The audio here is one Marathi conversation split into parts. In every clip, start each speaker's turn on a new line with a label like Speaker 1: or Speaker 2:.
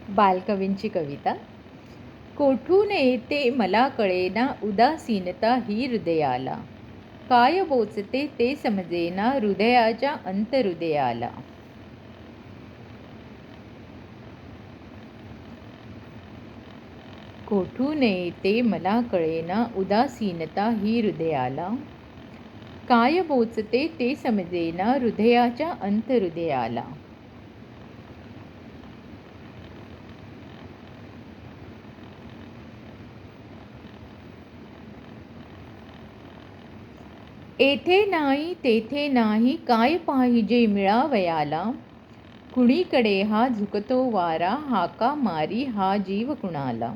Speaker 1: बालकवींची कविता. कोठून येते मला कळेना उदासीनता ही हृदयाला, काय बोचते ते समजेना हृदयाच्या अंतहृदयाला. कोठून येते मला कळेना उदासीनता ही हृदयाला, काय बोचते ते समजेना हृदयाच्या अंतहृदयाला. येथे नाही तेथे नाही काय पाहिजे मिळावयाला, कुणीकडे हा झुकतो वारा हाका मारी हा जीव कुणाला.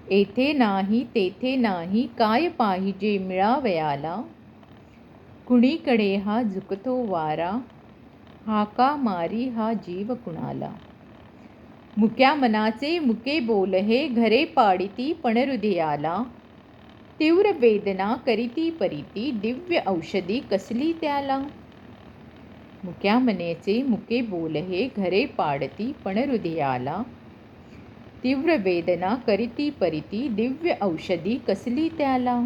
Speaker 1: येथे नाही तेथे नाही काय पाहिजे मिळावयाला, कुणीकडे हा झुकतो वारा हाका मारी हा जीव कुणाला. मुक्या मनाचे मुके बोल हे घरे पाडिती पण हृदयाला, तीव्र वेदना करीती परीती दिव्य औषधी कसली त्याला. मुक्या मनाचे मुके बोल हे घरे पाडती पण हृदयाला, तीव्र वेदना करीती परीती दिव्य औषधी कसली त्याला.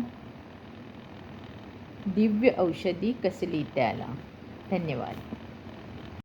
Speaker 1: दिव्य औषधी कसली त्याला. धन्यवाद.